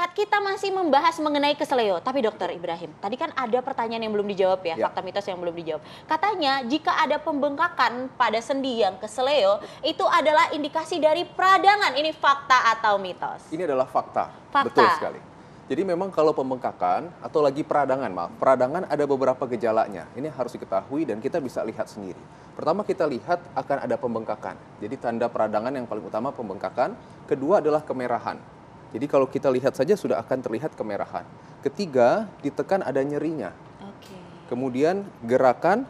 sehat, kita masih membahas mengenai keseleo. Tapi Dokter Ibrahim, tadi kan ada pertanyaan yang belum dijawab ya, fakta mitos yang belum dijawab. Katanya jika ada pembengkakan pada sendi yang keseleo, itu adalah indikasi dari peradangan. Ini fakta atau mitos? Ini adalah fakta. Betul sekali. Jadi memang kalau pembengkakan atau lagi peradangan, peradangan ada beberapa gejalanya. Ini harus diketahui dan kita bisa lihat sendiri. Pertama kita lihat akan ada pembengkakan. Jadi tanda peradangan yang paling utama pembengkakan. Kedua adalah kemerahan. Jadi kalau kita lihat saja sudah akan terlihat kemerahan. Ketiga, ditekan ada nyerinya. Kemudian gerakan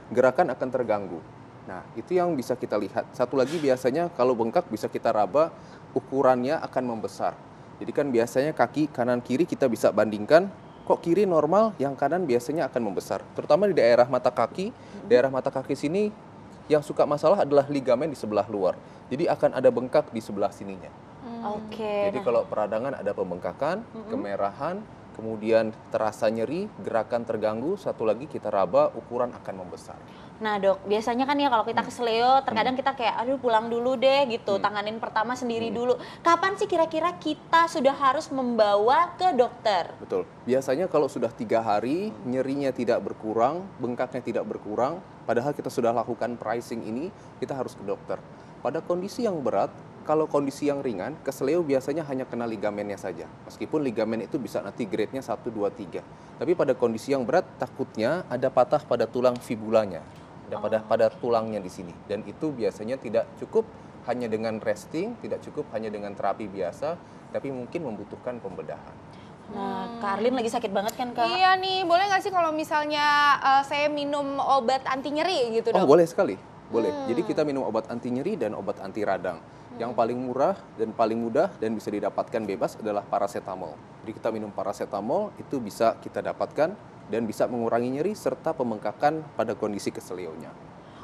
akan terganggu. Nah, itu yang bisa kita lihat. Satu lagi biasanya kalau bengkak bisa kita raba, ukurannya akan membesar. Jadi kan biasanya kaki kanan kiri kita bisa bandingkan, kok kiri normal, yang kanan biasanya akan membesar. Terutama di daerah mata kaki, sini yang suka masalah adalah ligamen di sebelah luar. Jadi akan ada bengkak di sebelah sininya. Jadi kalau peradangan ada pembengkakan, kemerahan, kemudian terasa nyeri, gerakan terganggu, satu lagi kita raba, ukuran akan membesar. Nah Dok, biasanya kan ya kalau kita keseleo, terkadang kita kayak aduh pulang dulu deh gitu, tanganin pertama sendiri dulu. Kapan sih kira-kira kita sudah harus membawa ke dokter? Betul, biasanya kalau sudah 3 hari, nyerinya tidak berkurang, bengkaknya tidak berkurang, padahal kita sudah lakukan pricing ini, kita harus ke dokter. Pada kondisi yang berat, kalau kondisi yang ringan, keseleo biasanya hanya kena ligamennya saja. Meskipun ligamen itu bisa nanti grade-nya 1, 2, 3. Tapi pada kondisi yang berat, takutnya ada patah pada tulang fibulanya. Ada pada tulangnya di sini. Dan itu biasanya tidak cukup hanya dengan resting, tidak cukup hanya dengan terapi biasa, tapi mungkin membutuhkan pembedahan. Nah, Kak Arlin lagi sakit banget kan Kak? Iya nih, boleh nggak sih kalau misalnya saya minum obat anti nyeri gitu Dok? Oh boleh sekali, boleh. Jadi kita minum obat anti nyeri dan obat anti radang. Yang paling murah dan paling mudah dan bisa didapatkan bebas adalah paracetamol. Jadi kita minum paracetamol itu bisa kita dapatkan dan bisa mengurangi nyeri serta pembengkakan pada kondisi keseleonya.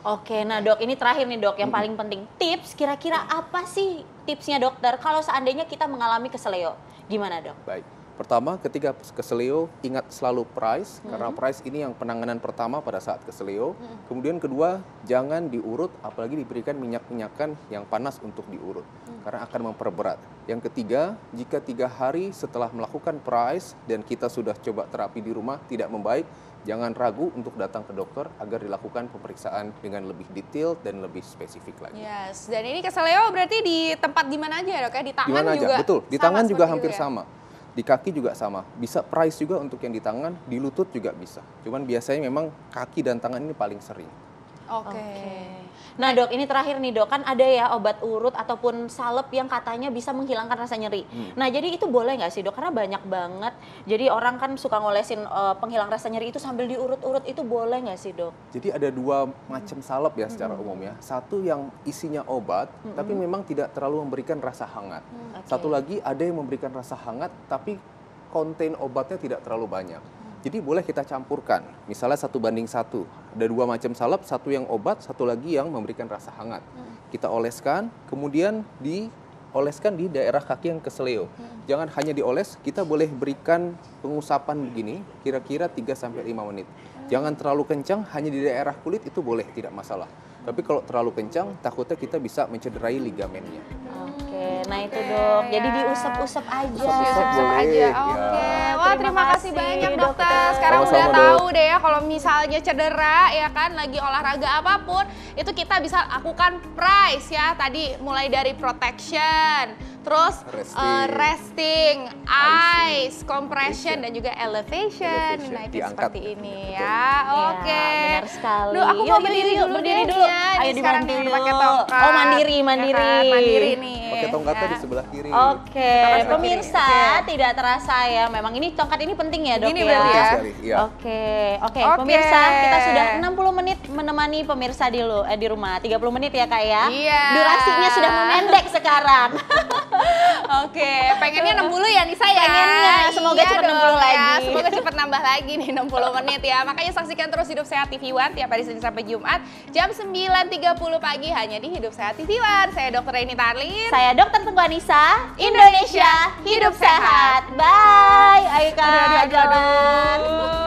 Oke, nah Dok, ini terakhir nih Dok, yang paling penting. Tips, kira-kira apa sih tipsnya dokter kalau seandainya kita mengalami keseleo? Gimana Dok? Baik. Pertama, ketika keseleo, ingat selalu price, karena price ini yang penanganan pertama pada saat keseleo. Kemudian kedua, jangan diurut, apalagi diberikan minyak-minyakan yang panas untuk diurut, karena akan memperberat. Yang ketiga, jika 3 hari setelah melakukan price dan kita sudah coba terapi di rumah tidak membaik, jangan ragu untuk datang ke dokter agar dilakukan pemeriksaan dengan lebih detail dan lebih spesifik lagi. Yes, dan ini keseleo berarti di tempat di mana aja Dok ya? Di tangan dimana juga? Aja? Betul, di tangan juga hampir ya? sama. Di kaki juga sama, bisa price juga untuk yang di tangan, di lutut juga bisa. Cuman biasanya memang kaki dan tangan ini paling sering. Oke. Nah Dok, ini terakhir nih Dok, kan ada ya obat urut ataupun salep yang katanya bisa menghilangkan rasa nyeri. Nah jadi itu boleh nggak sih Dok? Karena banyak banget, jadi orang kan suka ngolesin penghilang rasa nyeri itu sambil diurut-urut, itu boleh nggak sih Dok? Jadi ada 2 macam salep ya secara umum ya. Satu yang isinya obat, tapi memang tidak terlalu memberikan rasa hangat. Satu lagi ada yang memberikan rasa hangat, tapi konten obatnya tidak terlalu banyak. Jadi boleh kita campurkan, misalnya 1:1. Ada 2 macam salep, satu yang obat, satu lagi yang memberikan rasa hangat. Kita oleskan, kemudian dioleskan di daerah kaki yang keseleo. Jangan hanya dioles, kita boleh berikan pengusapan begini, kira-kira 3-5 menit. Jangan terlalu kencang, hanya di daerah kulit itu boleh, tidak masalah. Tapi kalau terlalu kencang, takutnya kita bisa mencederai ligamennya. Oke, nah itu Dok, jadi diusap-usap aja. Usap-usap aja. boleh. Oke. Ya. Wah, terima kasih banyak dokter. Sekarang Sama-sama, udah Dok. tahu deh ya kalau misalnya cedera ya kan lagi olahraga apapun itu kita bisa lakukan price ya. Tadi mulai dari protection, terus resting, ice, compression dan juga elevation. Nah, itu diangkat. seperti ini Betul. ya. Oke. Ya, benar sekali. Duh, aku mau berdiri dulu berdiri deh. dulu. Ya, Ayo sekarang dibantu nih dulu. pakai tongkat. Oh, mandiri. Ya kan? Mandiri nih. Pakai tongkatnya Ya. di sebelah kiri. Oke, Tongkat pemirsa kiri. tidak terasa ya. Memang ini tongkat ini penting ya Dok Ini ya. berarti ya. Iya. Oke, pemirsa, kita sudah 60 menit menemani pemirsa di rumah. 30 menit ya Kak ya. Iya. Durasinya sudah memendek sekarang. Oke, pengennya 60 ya Nisa ya? Pengennya, semoga Iya cepat dong 60 lagi. Ya, semoga cepat nambah lagi nih 60 menit ya. Makanya saksikan terus Hidup Sehat TV One tiap hari Senin sampai Jumat jam 9.30 pagi hanya di Hidup Sehat TV One. Saya Dr. Reni Tarlin. Saya Dr. Tengku Anissa, Indonesia Hidup Sehat. Bye. Ayo Kak, jalan.